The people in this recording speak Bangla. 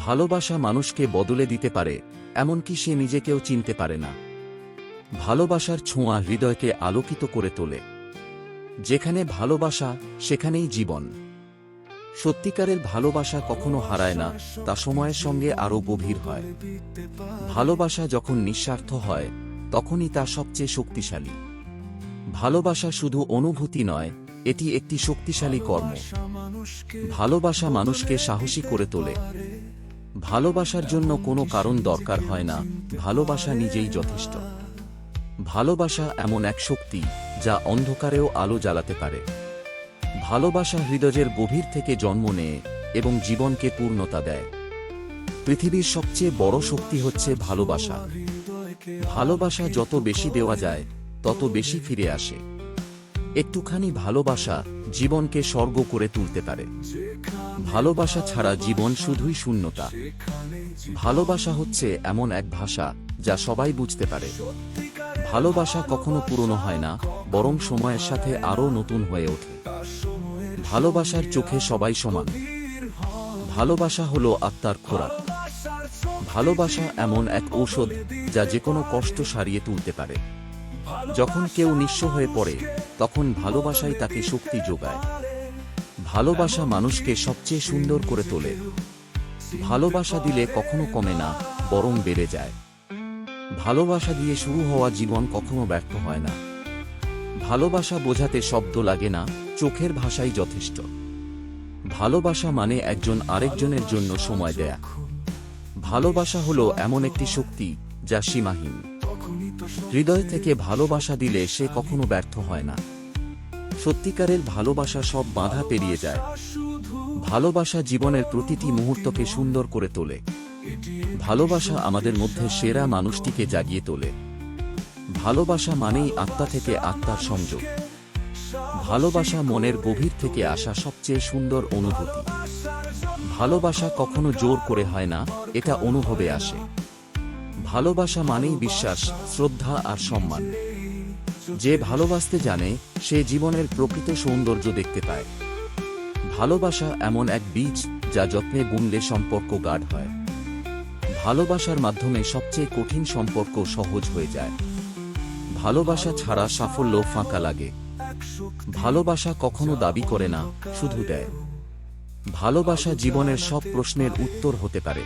ভালোবাসা মানুষকে বদলে দিতে পারে, এমনকি সে নিজেকেও চিনতে পারে না। ভালোবাসার ছোঁয়া হৃদয়কে আলোকিত করে তোলে। যেখানে ভালোবাসা, সেখানেই জীবন। সত্যিকারের ভালোবাসা কখনো হারায় না, তা সময়ের সঙ্গে আরও গভীর হয়। ভালোবাসা যখন নিঃস্বার্থ হয়, তখনই তা সবচেয়ে শক্তিশালী। ভালোবাসা শুধু অনুভূতি নয়, এটি একটি শক্তিশালী কর্ম। ভালোবাসা মানুষকে সাহসী করে তোলে। ভালোবাসার জন্য কোনো কারণ দরকার হয় না, ভালোবাসা নিজেই যথেষ্ট। ভালোবাসা এমন এক শক্তি, যা অন্ধকারেও আলো জ্বালাতে পারে। ভালোবাসা হৃদয়ের গভীর থেকে জন্ম নেয় এবং জীবনকে পূর্ণতা দেয়। পৃথিবীর সবচেয়ে বড় শক্তি হচ্ছে ভালোবাসা। ভালোবাসা যত বেশি দেওয়া যায়, তত বেশি ফিরে আসে। একটুখানি ভালোবাসা জীবনকে স্বর্গ করে তুলতে পারে। ভালোবাসা ছাড়া জীবন শুধুই শূন্যতা। ভালোবাসা হচ্ছে এমন এক ভাষা, যা সবাই বুঝতে পারে। ভালোবাসা কখনো পুরনো হয় না, বরং সময়ের সাথে আরও নতুন হয়ে ওঠে। ভালোবাসার চোখে সবাই সমান। ভালোবাসা হলো আত্মার খোরাক। ভালোবাসা এমন এক ঔষধ, যা যেকোনো কষ্ট সারিয়ে তুলতে পারে। যখন কেউ নিঃস্ব হয়ে পড়ে, তখন ভালোবাসাই তাকে শক্তি যোগায়। ভালোবাসা মানুষকে সবচেয়ে সুন্দর করে তোলে। ভালোবাসা দিলে কখনো কমে না, বরং বেড়ে যায়। ভালোবাসা দিয়ে শুরু হওয়া জীবন কখনো ব্যর্থ হয় না। ভালোবাসা বোঝাতে শব্দ লাগে না, চোখের ভাষাই যথেষ্ট। ভালোবাসা মানে একজন আরেকজনের জন্য সময় দেয়া। ভালোবাসা হলো এমন একটি শক্তি, যা সীমাহীন। হৃদয় থেকে ভালোবাসা দিলে সে কখনো ব্যর্থ হয় না। সত্যিকারের ভালোবাসা সব বাধা পেরিয়ে যায়। ভালোবাসা জীবনের প্রতিটি মুহূর্তকে সুন্দর করে তোলে। ভালোবাসা আমাদের মধ্যে সেরা মানুষটিকে জাগিয়ে তোলে। ভালোবাসা মানেই আত্মা থেকে আত্মার সংযোগ। ভালোবাসা মনের গভীর থেকে আসা সবচেয়ে সুন্দর অনুভূতি। ভালোবাসা কখনো জোর করে হয় না, এটা অনুভবে আসে। ভালোবাসা মানেই বিশ্বাস, শ্রদ্ধা আর সম্মান। যে ভালোবাসতে জানে, সে জীবনের প্রকৃত সৌন্দর্য দেখতে পায়। ভালোবাসা এমন এক বীজ, যা যত্নে বুনলে সম্পর্ক গাঢ় হয়। ভালোবাসার মাধ্যমে সবচেয়ে কঠিন সম্পর্ক সহজ হয়ে যায়। ভালোবাসা ছাড়া সাফল্য ফাঁকা লাগে। ভালোবাসা কখনো দাবি করে না, শুধু দেয়। ভালোবাসা জীবনের সব প্রশ্নের উত্তর হতে পারে।